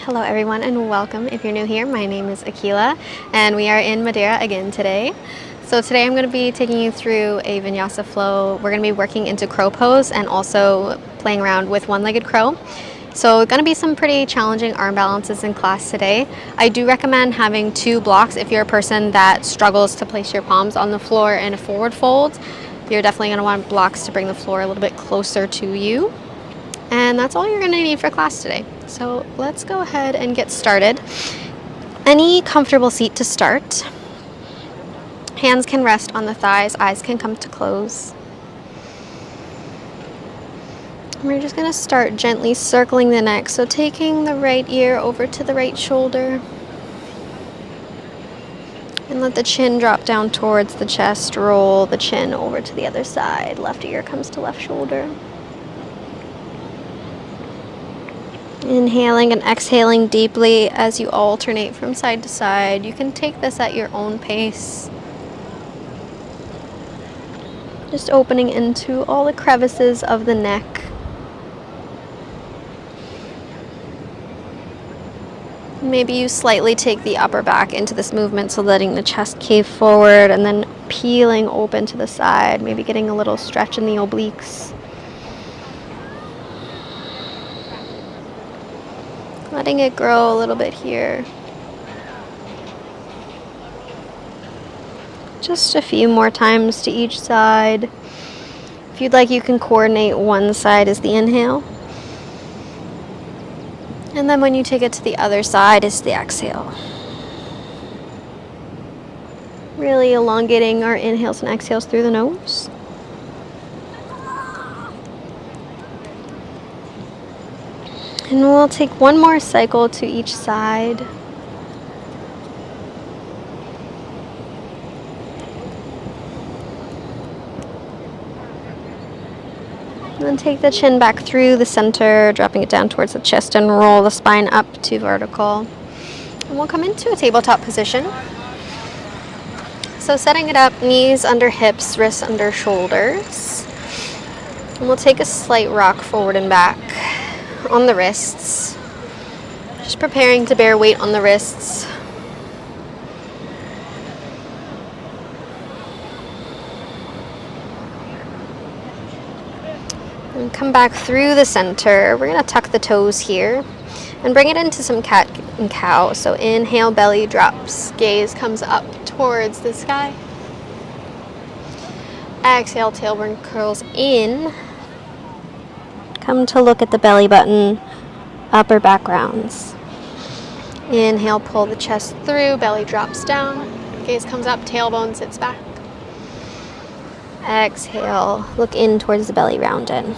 Hello everyone and welcome. If you're new here, my name is Akila and we are in Madeira again today. So today I'm going to be taking you through a Vinyasa flow. We're going to be working into crow pose and also playing around with one-legged crow. So going to be some pretty challenging arm balances in class today. I do recommend having two blocks if you're a person that struggles to place your palms on the floor in a forward fold. You're definitely going to want blocks to bring the floor a little bit closer to you. And that's all you're going to need for class today. So let's go ahead and get started. Any comfortable seat to start. Hands can rest on the thighs, eyes can come to close. We're just going to start gently circling the neck. So taking the right ear over to the right shoulder. And let the chin drop down towards the chest. Roll the chin over to the other side. Left ear comes to left shoulder. Inhaling and exhaling deeply as you alternate from side to side. You can take this at your own pace. Just opening into all the crevices of the neck. Maybe you slightly take the upper back into this movement, so letting the chest cave forward and then peeling open to the side, maybe getting a little stretch in the obliques. Letting it grow a little bit here. Just a few more times to each side. If you'd like, you can coordinate one side as the inhale. And then when you take it to the other side, it's the exhale. Really elongating our inhales and exhales through the nose. And we'll take one more cycle to each side. And then take the chin back through the center, dropping it down towards the chest and roll the spine up to vertical. And we'll come into a tabletop position. So setting it up, knees under hips, wrists under shoulders. And we'll take a slight rock forward and back on the wrists. Just preparing to bear weight on the wrists. And come back through the center. We're going to tuck the toes here and bring it into some cat and cow. So inhale, belly drops, gaze comes up towards the sky. Exhale, tailbone curls in. Come to look at the belly button, upper back rounds. Inhale, pull the chest through, belly drops down, gaze comes up, tailbone sits back. Exhale, look in towards the belly, round in.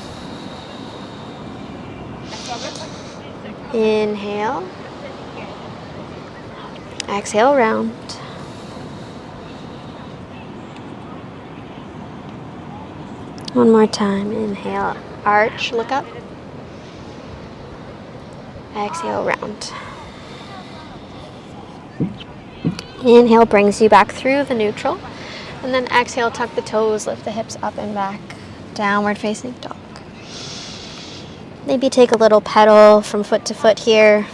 Inhale. Exhale, round. One more time. Inhale, arch, look up. Exhale, round. Inhale brings you back through the neutral. And then exhale, tuck the toes, lift the hips up and back. Downward facing dog. Maybe take a little pedal from foot to foot here.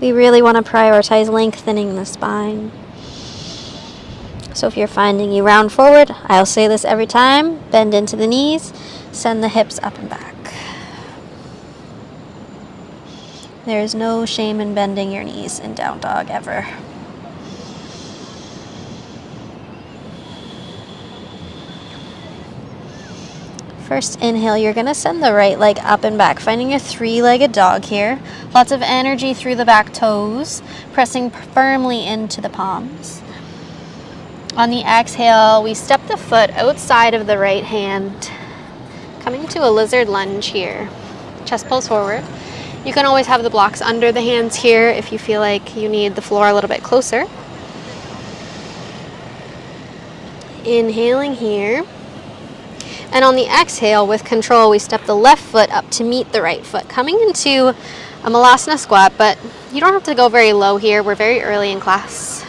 We really want to prioritize lengthening the spine. So if you're finding you round forward, I'll say this every time, bend into the knees, send the hips up and back. There is no shame in bending your knees in down dog ever. First inhale, you're going to send the right leg up and back, finding a three-legged dog here. Lots of energy through the back toes, pressing firmly into the palms. On the exhale, we step the foot outside of the right hand, coming to a lizard lunge here. Chest pulls forward. You can always have the blocks under the hands here if you feel like you need the floor a little bit closer. Inhaling here. And on the exhale, with control, we step the left foot up to meet the right foot, coming into a Malasana squat, but you don't have to go very low here. We're very early in class.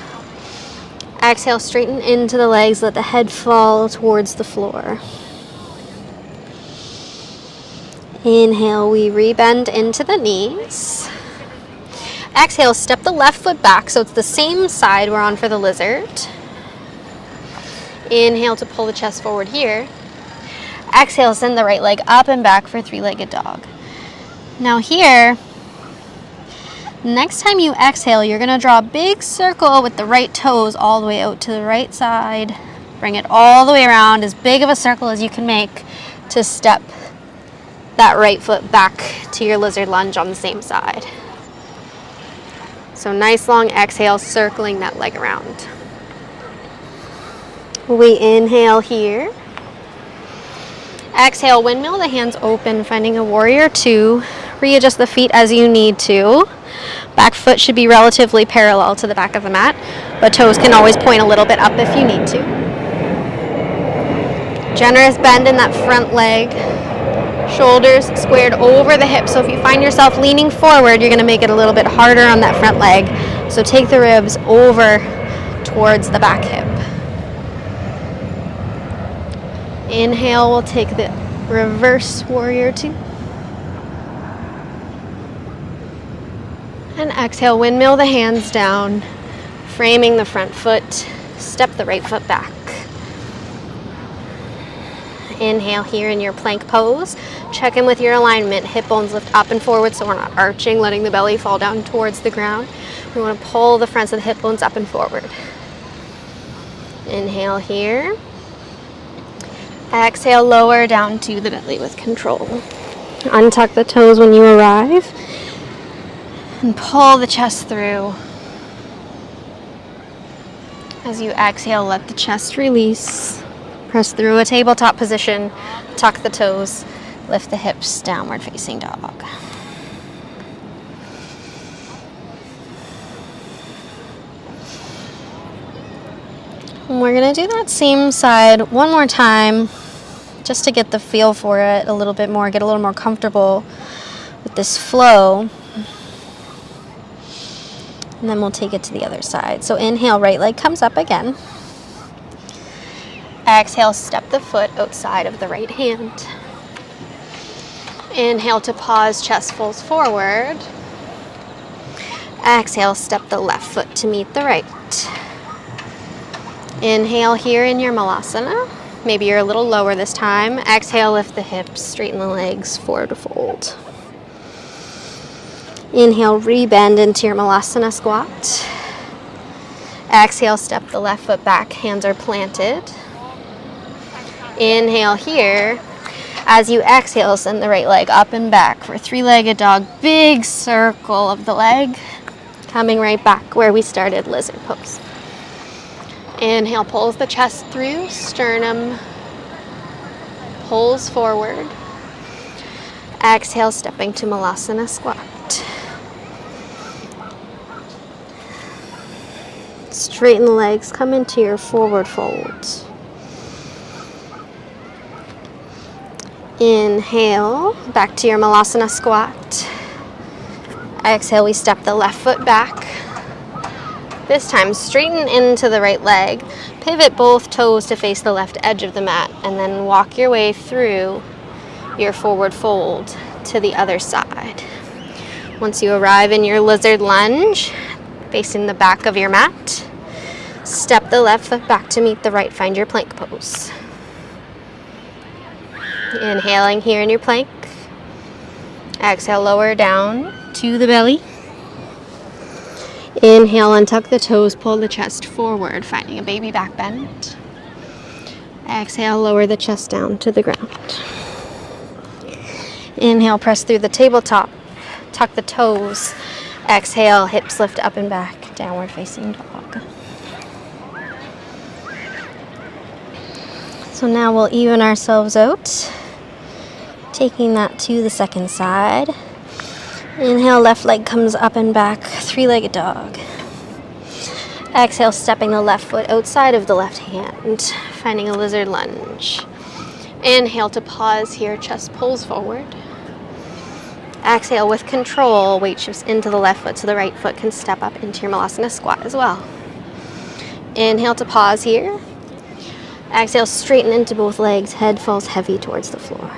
Exhale, straighten into the legs, let the head fall towards the floor. Inhale, we rebend into the knees. Exhale, step the left foot back so it's the same side we're on for the lizard. Inhale to pull the chest forward here. Exhale, send the right leg up and back for three-legged dog. Now here, next time you exhale, you're gonna draw a big circle with the right toes all the way out to the right side. Bring it all the way around, as big of a circle as you can make to step that right foot back to your lizard lunge on the same side. So nice long exhale, circling that leg around. We inhale here. Exhale, windmill the hands open, finding a warrior two. Readjust the feet as you need to. Back foot should be relatively parallel to the back of the mat, but toes can always point a little bit up if you need to. Generous bend in that front leg. Shoulders squared over the hips. So if you find yourself leaning forward, you're going to make it a little bit harder on that front leg. So take the ribs over towards the back hip. Inhale, we'll take the reverse warrior two. And exhale, windmill the hands down, framing the front foot, step the right foot back. Inhale here in your plank pose. Check in with your alignment. Hip bones lift up and forward so we're not arching, letting the belly fall down towards the ground. We want to pull the fronts of the hip bones up and forward. Inhale here. Exhale, lower down to the belly with control. Untuck the toes when you arrive. And pull the chest through. As you exhale, let the chest release. Press through a tabletop position. Tuck the toes. Lift the hips, downward facing dog. And we're going to do that same side one more time, just to get the feel for it a little bit more, get a little more comfortable with this flow. And then we'll take it to the other side. So inhale, right leg comes up again. Exhale, step the foot outside of the right hand. Inhale to pause, chest folds forward. Exhale, step the left foot to meet the right. Inhale here in your malasana. Maybe you're a little lower this time. Exhale, lift the hips, straighten the legs, forward fold. Inhale, rebend into your malasana squat. Exhale, step the left foot back, hands are planted. Inhale here. As you exhale, send the right leg up and back for three-legged dog. Big circle of the leg, coming right back where we started, lizard pose. Inhale, pulls the chest through, sternum pulls forward. Exhale, stepping to malasana squat. Straighten the legs, come into your forward fold. Inhale, back to your malasana squat. Exhale, we step the left foot back. This time, straighten into the right leg. Pivot both toes to face the left edge of the mat, and then walk your way through your forward fold to the other side. Once you arrive in your lizard lunge, facing the back of your mat, step the left foot back to meet the right, find your plank pose. Inhaling here in your plank. Exhale, lower down to the belly. Inhale, untuck the toes, pull the chest forward, finding a baby back bend. Exhale, lower the chest down to the ground. Inhale, press through the tabletop, tuck the toes. Exhale, hips lift up and back, downward facing dog. So now we'll even ourselves out, taking that to the second side. Inhale, left leg comes up and back, three-legged dog. Exhale, stepping the left foot outside of the left hand, finding a lizard lunge. Inhale to pause here, chest pulls forward. Exhale with control, weight shifts into the left foot so the right foot can step up into your malasana squat as well. Inhale to pause here. Exhale, straighten into both legs, head falls heavy towards the floor.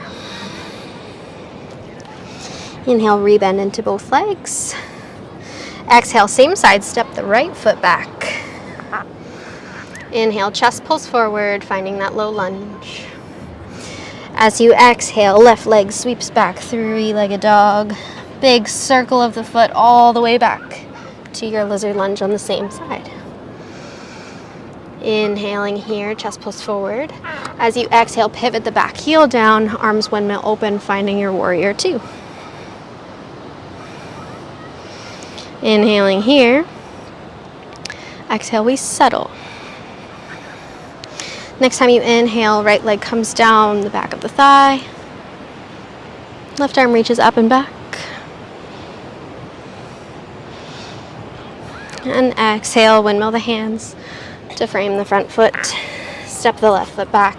Inhale, rebend into both legs. Exhale, same side, step the right foot back. Inhale, chest pulls forward, finding that low lunge. As you exhale, left leg sweeps back, three-legged dog. Big circle of the foot all the way back to your lizard lunge on the same side. Inhaling here, chest pulls forward. As you exhale, pivot the back heel down, arms windmill open, finding your warrior two. Inhaling here. Exhale, we settle. Next time you inhale, right leg comes down the back of the thigh. Left arm reaches up and back. And exhale, windmill the hands to frame the front foot. Step the left foot back,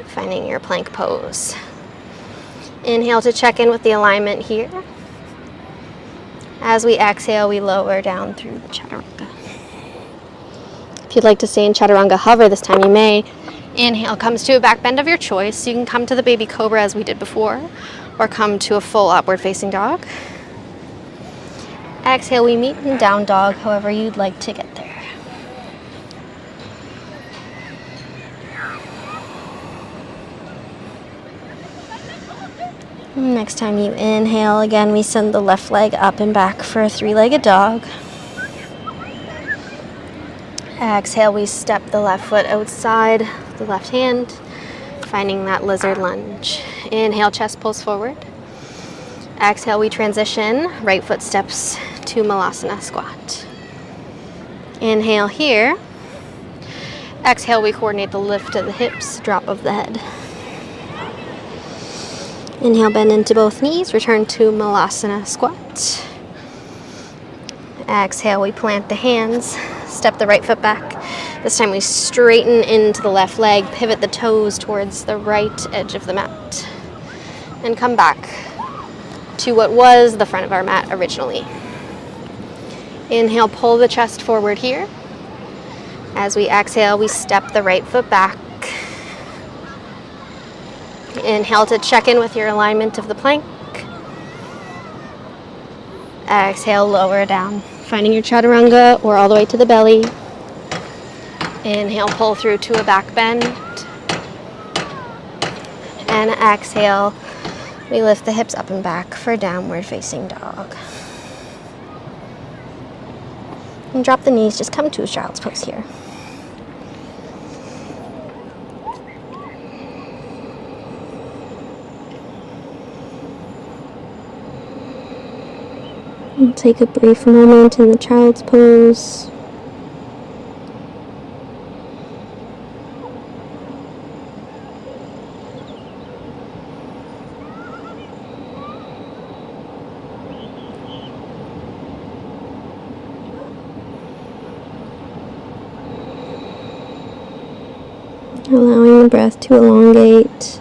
finding your plank pose. Inhale to check in with the alignment here. As we exhale, we lower down through the chaturanga. If you'd like to stay in chaturanga hover this time, you may. Inhale comes to a back bend of your choice. You can come to the baby cobra as we did before, or come to a full upward facing dog. Exhale, we meet in down dog, however you'd like to get there. Next time you inhale, again, we send the left leg up and back for a three-legged dog. Exhale, we step the left foot outside the left hand, finding that lizard lunge. Inhale, chest pulls forward. Exhale, we transition, right foot steps to Malasana squat. Inhale here. Exhale, we coordinate the lift of the hips, drop of the head. Inhale, bend into both knees, return to Malasana squat. Exhale, we plant the hands, step the right foot back. This time we straighten into the left leg, pivot the toes towards the right edge of the mat, and come back to what was the front of our mat originally. Inhale, pull the chest forward here. As we exhale, we step the right foot back. Inhale to check in with your alignment of the plank. Exhale, lower down, finding your chaturanga or all the way to the belly. Inhale, pull through to a back bend. And exhale, we lift the hips up and back for downward facing dog. And drop the knees, just come to a child's pose here. And take a brief moment in the child's pose. Allowing the breath to elongate.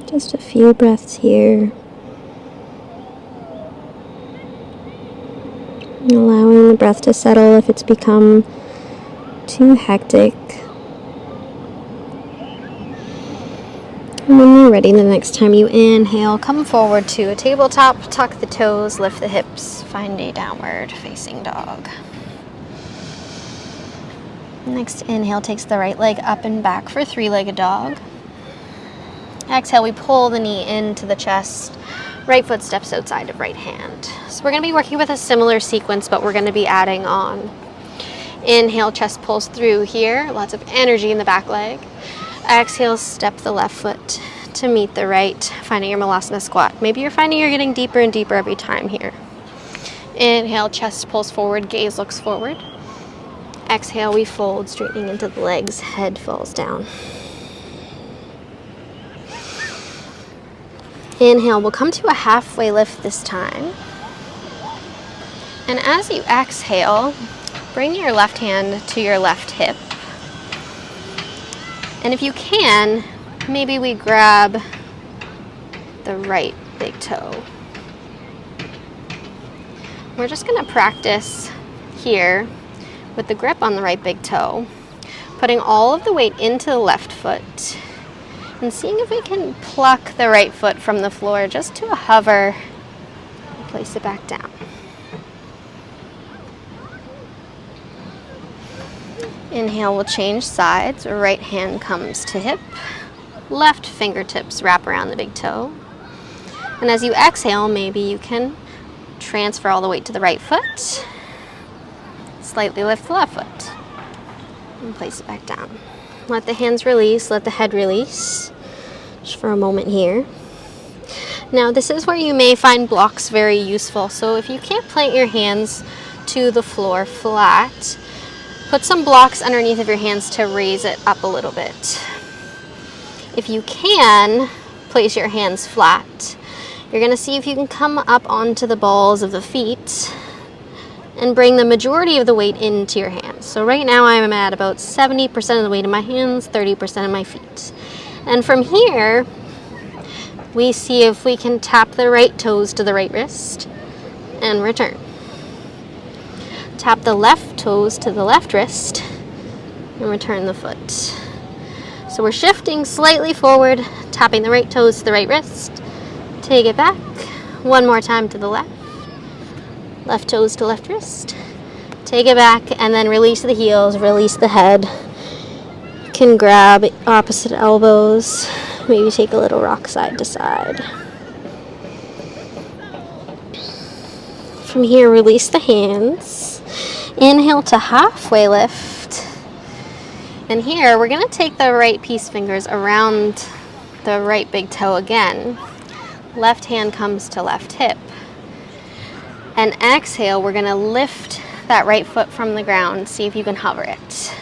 Just a few breaths here. Allowing the breath to settle if it's become too hectic. And when you're ready, the next time you inhale, come forward to a tabletop, tuck the toes, lift the hips, find a downward facing dog. Next inhale takes the right leg up and back for three-legged dog. Exhale, we pull the knee into the chest. Right foot steps outside of right hand. So we're going to be working with a similar sequence, but we're going to be adding on. Inhale, chest pulls through here. Lots of energy in the back leg. Exhale, step the left foot to meet the right, finding your Malasana squat. Maybe you're finding you're getting deeper and deeper every time here. Inhale, chest pulls forward, gaze looks forward. Exhale, we fold, straightening into the legs, head falls down. Inhale, we'll come to a halfway lift this time. And as you exhale, bring your left hand to your left hip. And if you can, maybe we grab the right big toe. we're just going to practice here with the grip on the right big toe, putting all of the weight into the left foot and seeing if we can pluck the right foot from the floor just to a hover and place it back down. Inhale, we'll change sides. Right hand comes to hip. Left fingertips wrap around the big toe. And as you exhale, maybe you can transfer all the weight to the right foot. Slightly lift the left foot. And place it back down. Let the hands release, let the head release. Just for a moment here. Now this is where you may find blocks very useful. So if you can't plant your hands to the floor flat, put some blocks underneath of your hands to raise it up a little bit. If you can, place your hands flat. You're going to see if you can come up onto the balls of the feet and bring the majority of the weight into your hands. So right now I'm at about 70% of the weight in my hands, 30% in my feet. And from here, we see if we can tap the right toes to the right wrist and return. Tap the left toes to the left wrist and return the foot. So we're shifting slightly forward, tapping the right toes to the right wrist. Take it back. One more time to the left. Left toes to left wrist. Take it back and then release the heels, release the head. You can grab opposite elbows. Maybe take a little rock side to side. From here, release the hands. Inhale to halfway lift. And here, we're going to take the right peace fingers around the right big toe again. Left hand comes to left hip. And exhale, we're going to lift that right foot from the ground. See if you can hover it.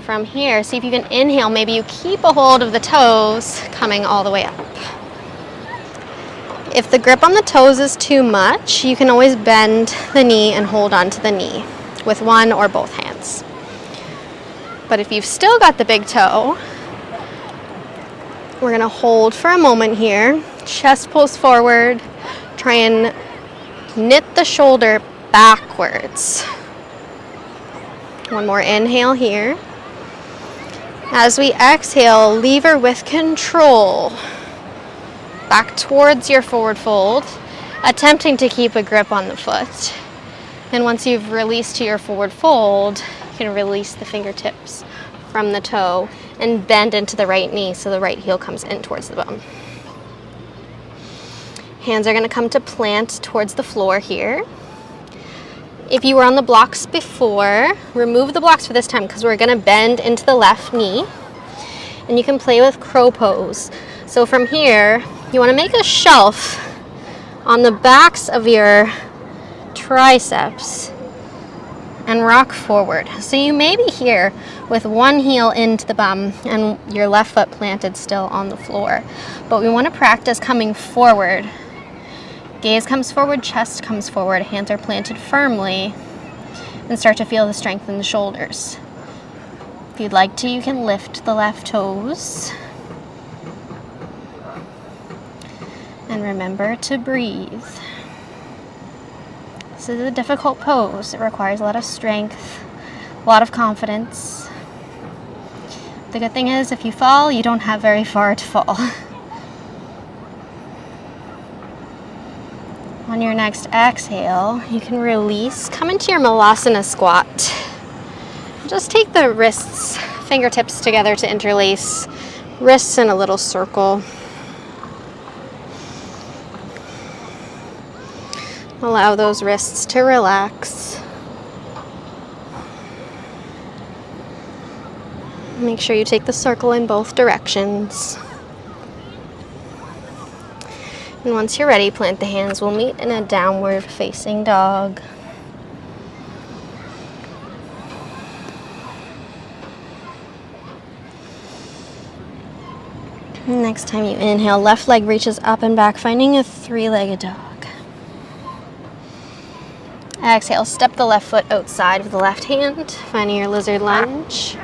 From here, see if you can inhale. Maybe you keep a hold of the toes coming all the way up. If the grip on the toes is too much, you can always bend the knee and hold on to the knee with one or both hands. But if you've still got the big toe, we're going to hold for a moment here. Chest pulls forward. Try and knit the shoulder backwards. One more inhale here. As we exhale, lever with control. Back towards your forward fold, attempting to keep a grip on the foot. And once you've released to your forward fold, you can release the fingertips from the toe and bend into the right knee so the right heel comes in towards the bum. Hands are going to come to plant towards the floor here. If you were on the blocks before, remove the blocks for this time because we're going to bend into the left knee. And you can play with crow pose. So from here, you want to make a shelf on the backs of your triceps and rock forward. So you may be here with one heel into the bum and your left foot planted still on the floor. But we want to practice coming forward. Gaze comes forward, chest comes forward, hands are planted firmly, and start to feel the strength in the shoulders. If you'd like to, you can lift the left toes. And remember to breathe. This is a difficult pose. It requires a lot of strength, a lot of confidence. The good thing is, if you fall, you don't have very far to fall. On your next exhale, you can release. Come into your Malasana squat. Just take the wrists, fingertips together to interlace. Wrists in a little circle. Allow those wrists to relax. Make sure you take the circle in both directions. And once you're ready, plant the hands. We'll meet in a downward facing dog. Next time you inhale, left leg reaches up and back, finding a three-legged dog. Exhale, step the left foot outside of the left hand, finding your lizard lunge.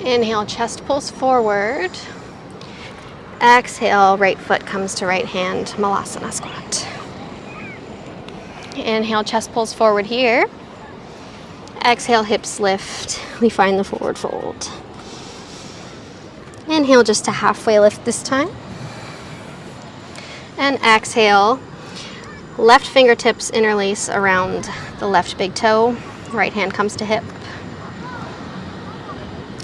Inhale, chest pulls forward. Exhale, right foot comes to right hand, Malasana squat. Inhale, chest pulls forward here. Exhale, hips lift. We find the forward fold. Inhale, just a halfway lift this time. And exhale, left fingertips interlace around the left big toe. Right hand comes to hip.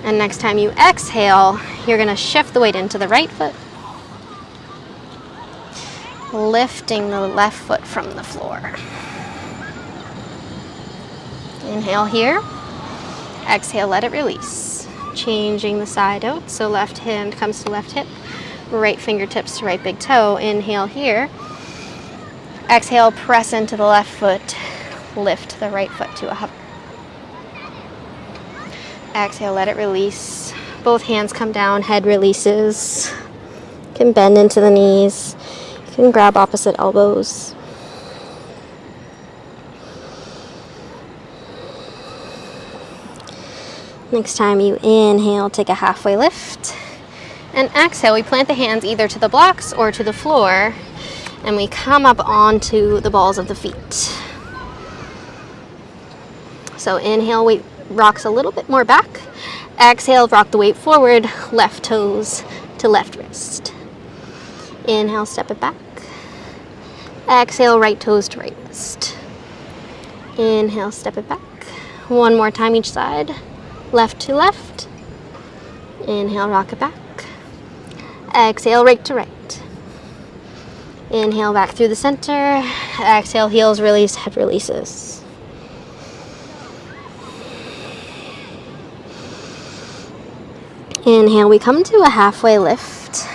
And next time you exhale, you're going to shift the weight into the right foot, lifting the left foot from the floor. Inhale here. Exhale, let it release. Changing the side out, so left hand comes to left hip, right fingertips to right big toe. Inhale here. Exhale, press into the left foot, lift the right foot to a hover. Exhale, let it release. Both hands come down, head releases. You can bend into the knees. You can grab opposite elbows. Next time you inhale, take a halfway lift. And exhale, we plant the hands either to the blocks or to the floor, and we come up onto the balls of the feet. So inhale, weight rocks a little bit more back. Exhale, rock the weight forward, left toes to left wrist. Inhale, step it back. Exhale, right toes to right wrist. Inhale, step it back. One more time each side. Left to left. Inhale, rock it back. Exhale, right to right. Inhale, back through the center. Exhale, heels release, head releases. Inhale, we come to a halfway lift.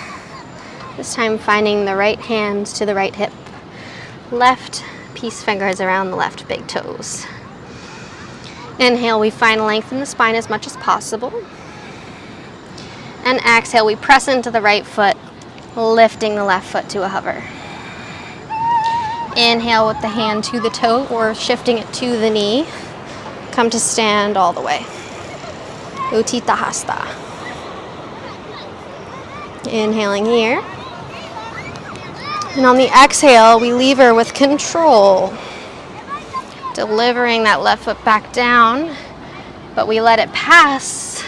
This time finding the right hand to the right hip. Left peace fingers around the left big toes. Inhale, we find length in the spine as much as possible. And exhale, we press into the right foot, lifting the left foot to a hover. Inhale with the hand to the toe or shifting it to the knee. Come to stand all the way. Utthita Hasta. Inhaling here. And on the exhale, we lever with control. Delivering that left foot back down, but we let it pass,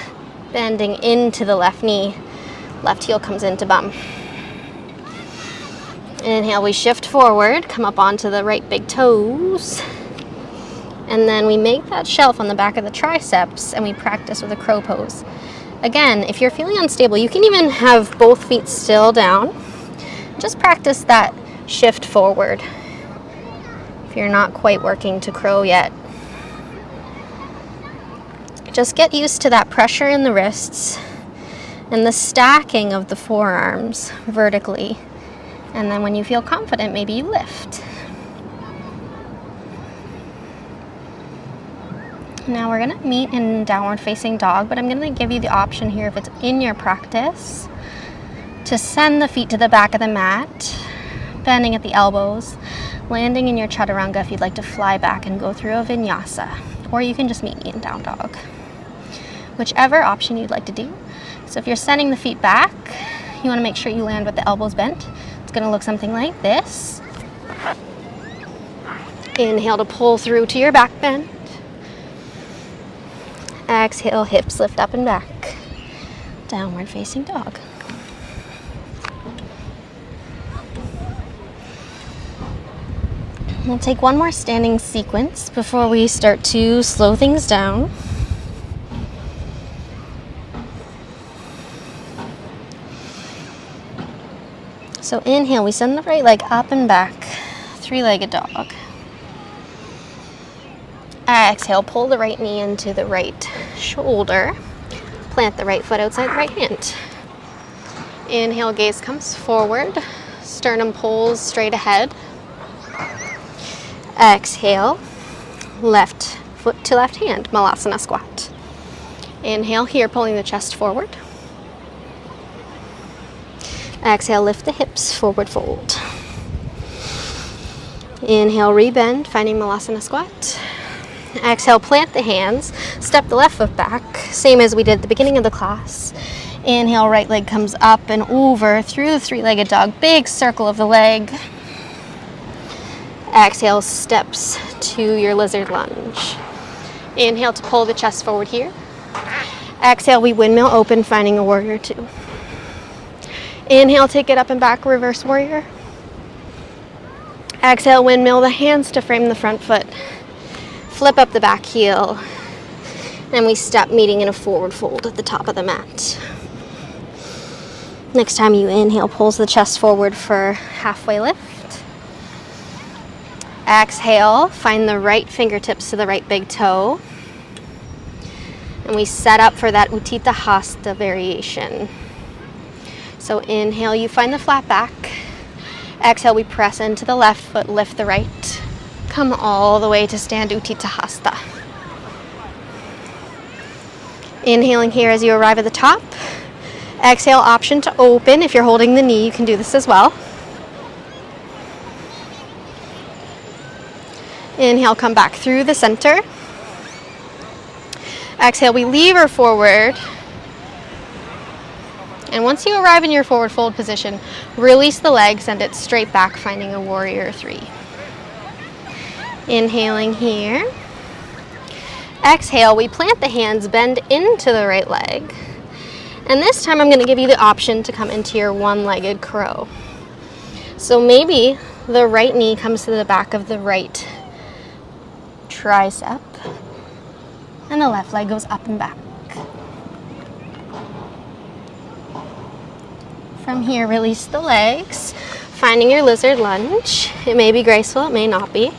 bending into the left knee. Left heel comes into bum. Inhale, we shift forward, come up onto the right big toes. And then we make that shelf on the back of the triceps and we practice with a crow pose. Again, if you're feeling unstable, you can even have both feet still down. Just practice that shift forward if you're not quite working to crow yet. Just get used to that pressure in the wrists and the stacking of the forearms vertically. And then when you feel confident, maybe you lift. Now we're going to meet in downward facing dog, but I'm going to give you the option here, if it's in your practice, to send the feet to the back of the mat, bending at the elbows, landing in your chaturanga if you'd like to fly back and go through a vinyasa, or you can just meet me in down dog. Whichever option you'd like to do. So if you're sending the feet back, you want to make sure you land with the elbows bent. It's going to look something like this. Inhale to pull through to your back bend. Exhale, hips lift up and back. Downward facing dog. We'll take one more standing sequence before we start to slow things down. So inhale, we send the right leg up and back, three-legged dog. Exhale, pull the right knee into the right shoulder. Plant the right foot outside the right hand. Inhale, gaze comes forward. Sternum pulls straight ahead. Exhale, left foot to left hand, Malasana squat. Inhale here, pulling the chest forward. Exhale, lift the hips, forward fold. Inhale, rebend, finding Malasana squat. Exhale, plant the hands, step the left foot back, same as we did at the beginning of the class. Inhale, right leg comes up and over through the three-legged dog, big circle of the leg. Exhale, steps to your lizard lunge. Inhale to pull the chest forward here. Exhale, we windmill open, finding a warrior two. Inhale, take it up and back, reverse warrior. Exhale, windmill the hands to frame the front foot. Flip up the back heel. And we step, meeting in a forward fold at the top of the mat. Next time you inhale, pulls the chest forward for halfway lift. Exhale, find the right fingertips to the right big toe. And we set up for that Utthita Hasta variation. So inhale, you find the flat back. Exhale, we press into the left foot, lift the right. Come all the way to stand Utthita Hasta. Inhaling here as you arrive at the top. Exhale, option to open. If you're holding the knee, you can do this as well. Inhale, come back through the center. Exhale, we lever forward. And once you arrive in your forward fold position, release the leg, send it straight back, finding a warrior three. Inhaling here. Exhale, we plant the hands, bend into the right leg. And this time I'm going to give you the option to come into your one-legged crow. So maybe the right knee comes to the back of the right tricep, and the left leg goes up and back. From here, release the legs, finding your lizard lunge. It may be graceful, it may not be.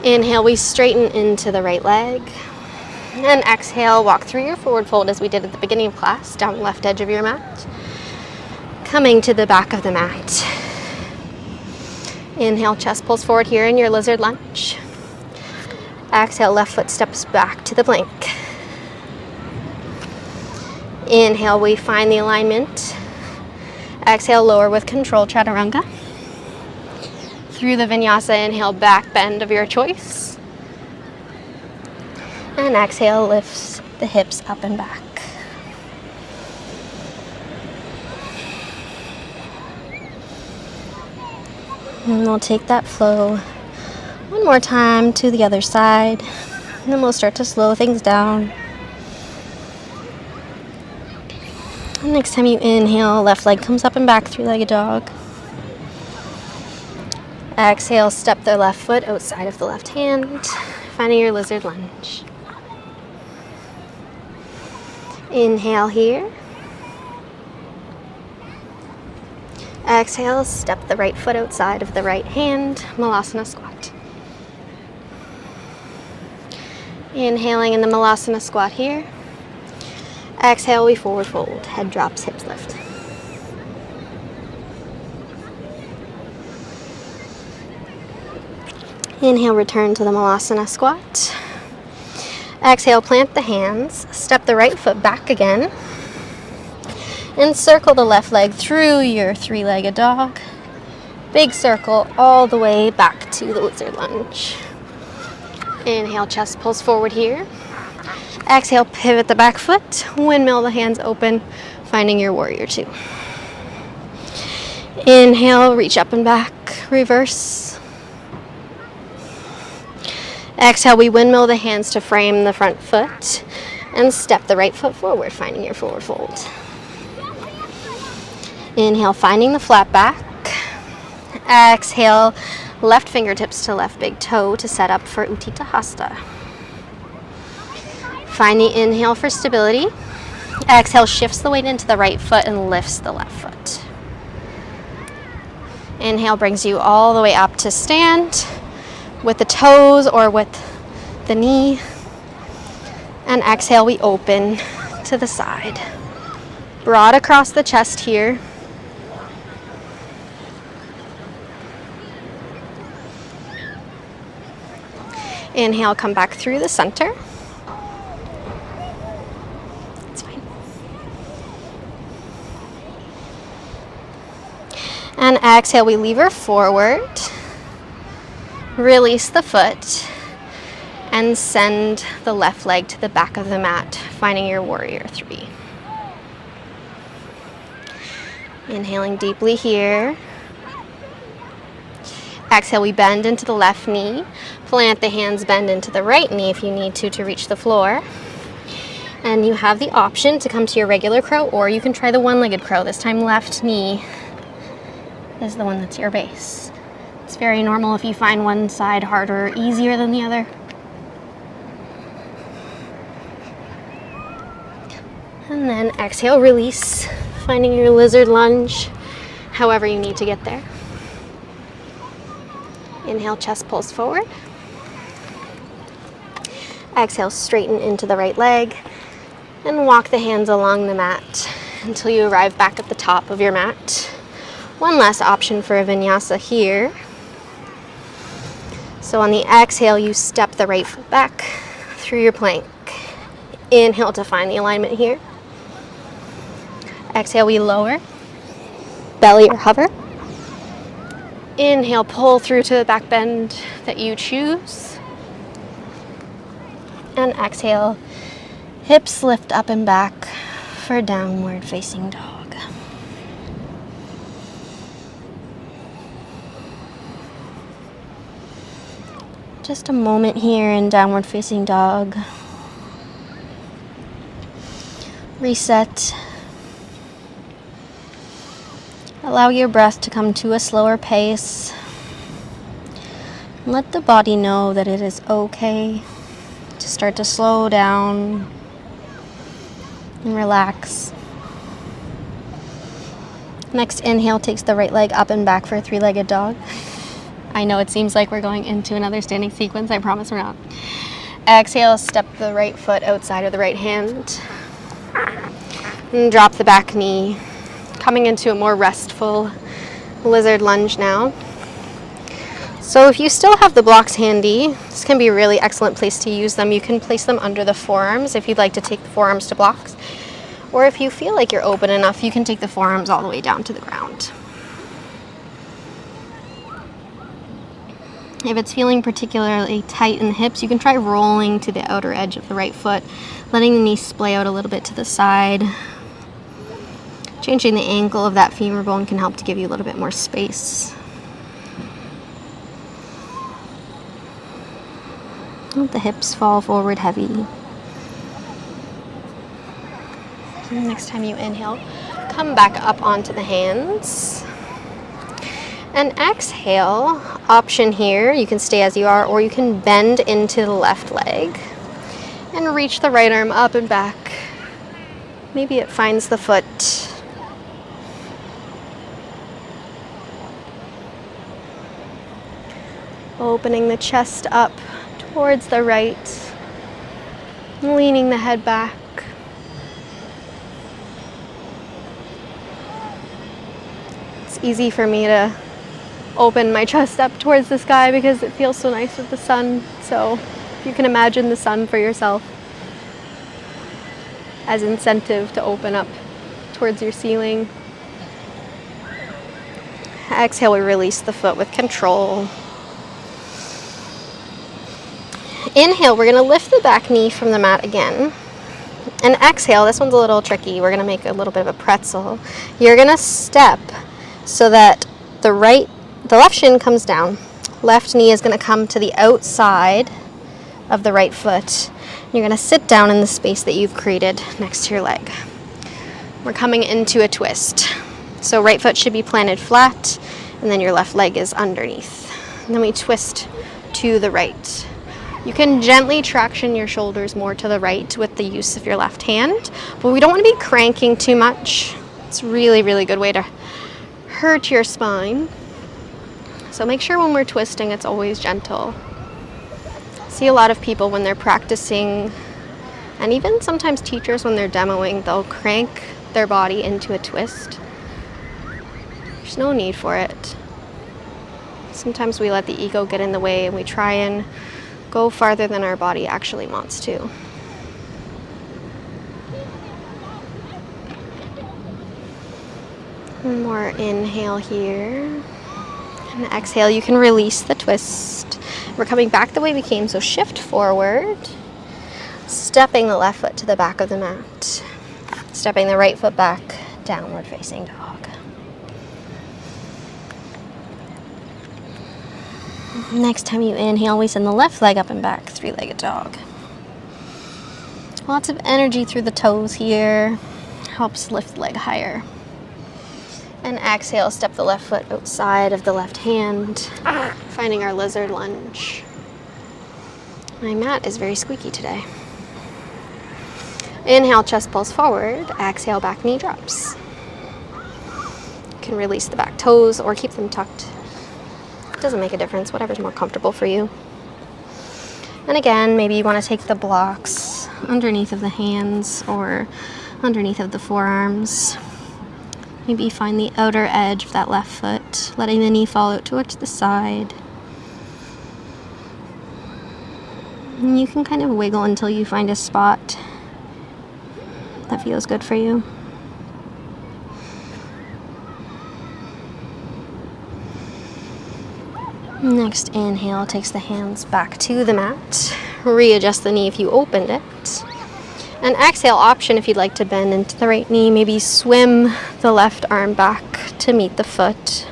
Inhale, we straighten into the right leg. And exhale, walk through your forward fold as we did at the beginning of class, down the left edge of your mat. Coming to the back of the mat. Inhale, chest pulls forward here in your lizard lunge. Exhale, left foot steps back to the plank. Inhale, we find the alignment. Exhale, lower with control, chaturanga. Through the vinyasa, inhale, back bend of your choice. And exhale, lifts the hips up and back. And we'll take that flow one more time to the other side. And then we'll start to slow things down. And next time you inhale, left leg comes up and back, three-legged dog. Exhale, step the left foot outside of the left hand, finding your lizard lunge. Inhale here. Exhale, step the right foot outside of the right hand, Malasana squat. Inhaling in the Malasana squat here. Exhale, we forward fold, head drops, hips lift. Inhale, return to the Malasana squat. Exhale, plant the hands, step the right foot back again, and circle the left leg through your three-legged dog. Big circle all the way back to the lizard lunge. Inhale, chest pulls forward here. Exhale, pivot the back foot, windmill the hands open, finding your warrior two. Inhale, reach up and back, reverse. Exhale, we windmill the hands to frame the front foot and step the right foot forward, finding your forward fold. Inhale, finding the flat back. Exhale, left fingertips to left big toe to set up for Utthita Hasta. Find the inhale for stability. Exhale, shifts the weight into the right foot and lifts the left foot. Inhale brings you all the way up to stand with the toes or with the knee. And exhale, we open to the side. Broad across the chest here. Inhale, come back through the center. It's fine. And exhale, we lever forward. Release the foot and send the left leg to the back of the mat, finding your warrior three. Inhaling deeply here. Exhale, we bend into the left knee. Plant the hands, bend into the right knee if you need to reach the floor. And you have the option to come to your regular crow, or you can try the one-legged crow. This time, left knee is the one that's your base. It's very normal if you find one side harder or easier than the other. And then exhale, release, finding your lizard lunge, however you need to get there. Inhale, chest pulls forward. Exhale, straighten into the right leg and walk the hands along the mat until you arrive back at the top of your mat. One last option for a vinyasa here. So on the exhale, you step the right foot back through your plank. Inhale to find the alignment here. Exhale, we lower, belly or hover. Inhale, pull through to the back bend that you choose. And exhale, hips lift up and back for downward facing dog. Just a moment here in downward facing dog. Reset. Allow your breath to come to a slower pace. Let the body know that it is okay to start to slow down and relax. Next inhale takes the right leg up and back for a three-legged dog. I know it seems like we're going into another standing sequence. I promise we're not. Exhale, step the right foot outside of the right hand. And drop the back knee. Coming into a more restful lizard lunge now. So if you still have the blocks handy, this can be a really excellent place to use them. You can place them under the forearms if you'd like to take the forearms to blocks. Or if you feel like you're open enough, you can take the forearms all the way down to the ground. If it's feeling particularly tight in the hips, you can try rolling to the outer edge of the right foot, letting the knee splay out a little bit to the side. Changing the angle of that femur bone can help to give you a little bit more space. Let the hips fall forward heavy. And next time you inhale, come back up onto the hands. And exhale, option here, you can stay as you are, or you can bend into the left leg and reach the right arm up and back. Maybe it finds the foot. Opening the chest up towards the right, leaning the head back. It's easy for me to open my chest up towards the sky because it feels so nice with the sun. So if you can imagine the sun for yourself as incentive to open up towards your ceiling. Exhale, we release the foot with control. Inhale, we're going to lift the back knee from the mat again. And exhale, this one's a little tricky. We're going to make a little bit of a pretzel. You're going to step so that the left shin comes down. Left knee is going to come to the outside of the right foot. You're going to sit down in the space that you've created next to your leg. We're coming into a twist. So right foot should be planted flat, and then your left leg is underneath. And then we twist to the right. You can gently traction your shoulders more to the right with the use of your left hand, but we don't want to be cranking too much. It's a really, really good way to hurt your spine. So make sure when we're twisting, it's always gentle. I see a lot of people when they're practicing, and even sometimes teachers when they're demoing, they'll crank their body into a twist. There's no need for it. Sometimes we let the ego get in the way and we try and go farther than our body actually wants to. One more inhale here. And exhale, you can release the twist. We're coming back the way we came, so shift forward. Stepping the left foot to the back of the mat. Stepping the right foot back, downward facing dog. Next time you inhale, we send the left leg up and back, three-legged dog. Lots of energy through the toes here. Helps lift the leg higher. And exhale, step the left foot outside of the left hand, finding our lizard lunge. My mat is very squeaky today. Inhale, chest pulls forward. Exhale, back knee drops. You can release the back toes or keep them tucked. It doesn't make a difference, whatever's more comfortable for you. And again, maybe you want to take the blocks underneath of the hands or underneath of the forearms. Maybe find the outer edge of that left foot, letting the knee fall out towards the side. And you can kind of wiggle until you find a spot that feels good for you. Next inhale takes the hands back to the mat. Readjust the knee if you opened it. And exhale option if you'd like to bend into the right knee. Maybe swim the left arm back to meet the foot.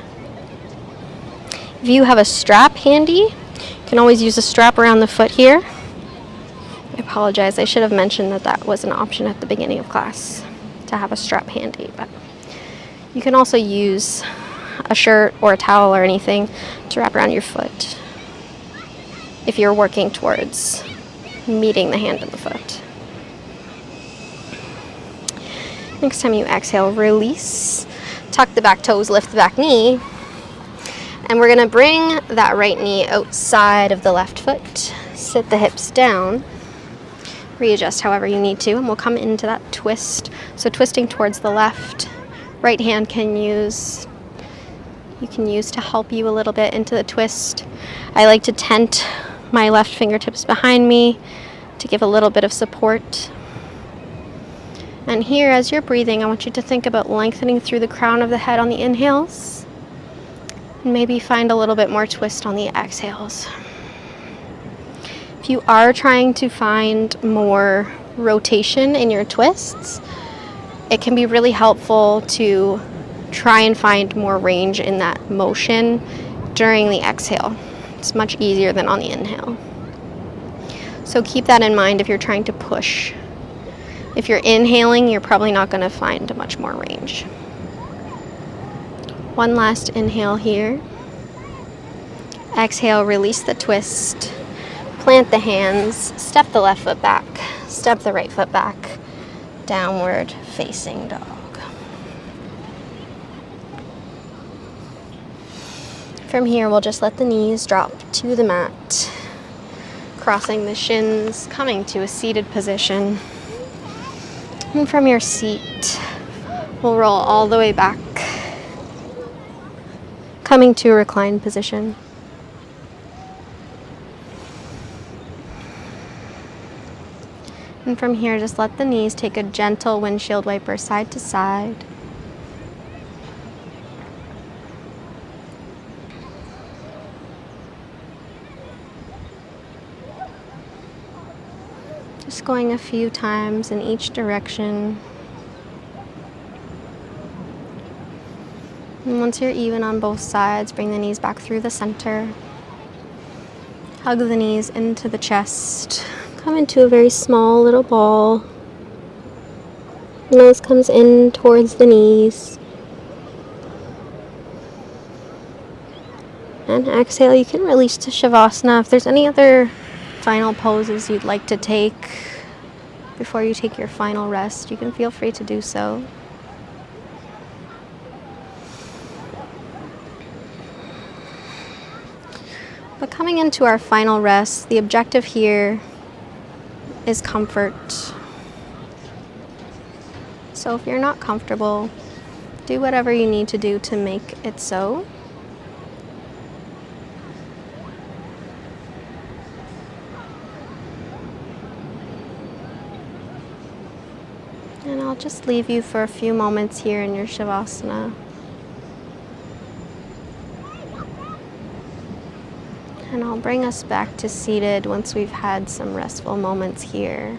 If you have a strap handy, you can always use a strap around the foot here. I apologize, I should have mentioned that that was an option at the beginning of class, to have a strap handy. But you can also use a shirt or a towel or anything to wrap around your foot if you're working towards meeting the hand and the foot. Next time you exhale, release. Tuck the back toes, lift the back knee. And we're gonna bring that right knee outside of the left foot. Sit the hips down. Readjust however you need to, and we'll come into that twist. So twisting towards the left. Right hand you can use to help you a little bit into the twist. I like to tent my left fingertips behind me to give a little bit of support. And here, as you're breathing, I want you to think about lengthening through the crown of the head on the inhales, and maybe find a little bit more twist on the exhales. If you are trying to find more rotation in your twists, it can be really helpful to try and find more range in that motion during the exhale. It's much easier than on the inhale. So keep that in mind if you're trying to push. If you're inhaling, you're probably not going to find much more range. One last inhale here. Exhale, release the twist. Plant the hands, step the left foot back, step the right foot back, downward facing dog. From here, we'll just let the knees drop to the mat, crossing the shins, coming to a seated position. And from your seat, we'll roll all the way back, coming to a reclined position. And from here, just let the knees take a gentle windshield wiper side to side. Just going a few times in each direction. And once you're even on both sides, bring the knees back through the center. Hug the knees into the chest. Come into a very small little ball. Nose comes in towards the knees. And exhale, you can release to Shavasana. If there's any other final poses you'd like to take before you take your final rest, you can feel free to do so. But coming into our final rest, the objective here is comfort. So if you're not comfortable, do whatever you need to do to make it so. And I'll just leave you for a few moments here in your Shavasana. And I'll bring us back to seated once we've had some restful moments here.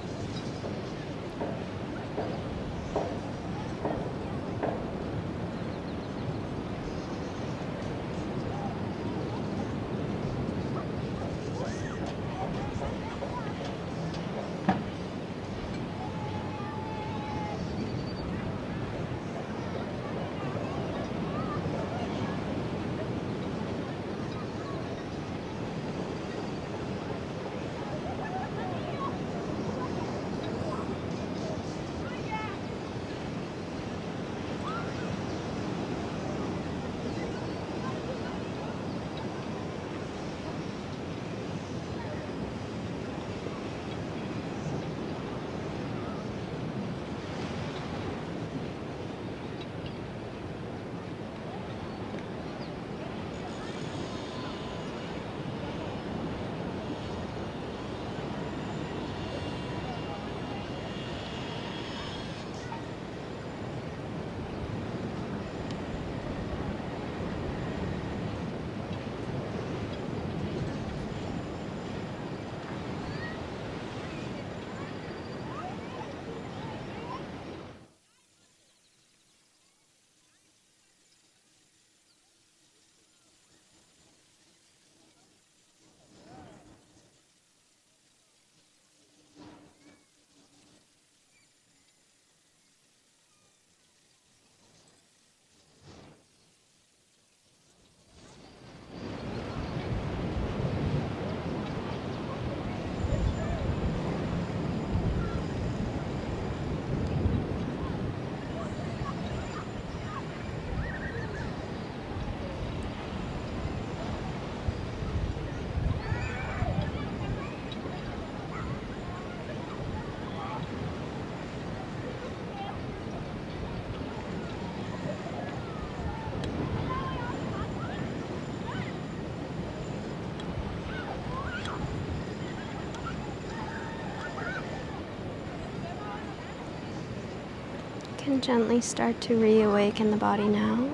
can gently start to reawaken the body now.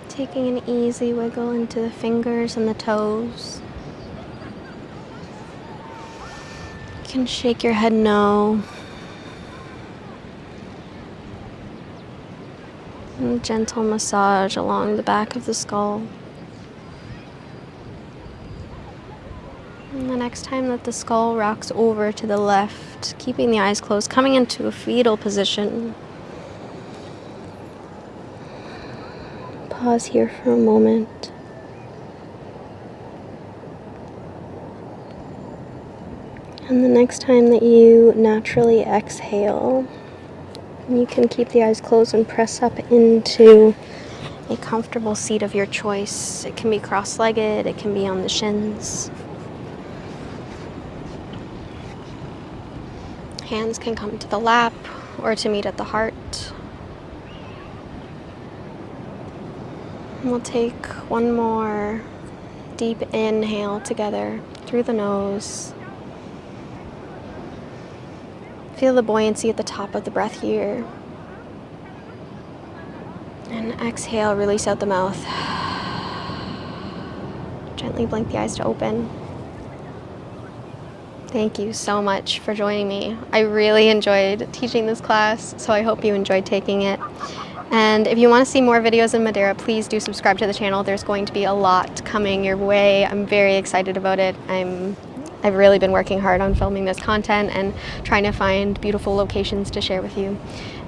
Taking an easy wiggle into the fingers and the toes. You can shake your head no. And a gentle massage along the back of the skull. And the next time that the skull rocks over to the left, keeping the eyes closed, coming into a fetal position. Pause here for a moment. And the next time that you naturally exhale, you can keep the eyes closed and press up into a comfortable seat of your choice. It can be cross-legged, it can be on the shins. Hands can come to the lap or to meet at the heart. And we'll take one more deep inhale together through the nose. Feel the buoyancy at the top of the breath here. And exhale, release out the mouth. Gently blink the eyes to open. Thank you so much for joining me. I really enjoyed teaching this class, so I hope you enjoyed taking it. And if you want to see more videos in Madeira, please do subscribe to the channel. There's going to be a lot coming your way. I'm very excited about it. I've really been working hard on filming this content and trying to find beautiful locations to share with you.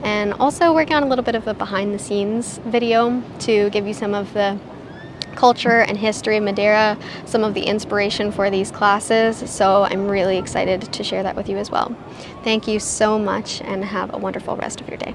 And also working on a little bit of a behind the scenes video to give you some of the culture and history of Madeira, some of the inspiration for these classes. So I'm really excited to share that with you as well. Thank you so much and have a wonderful rest of your day.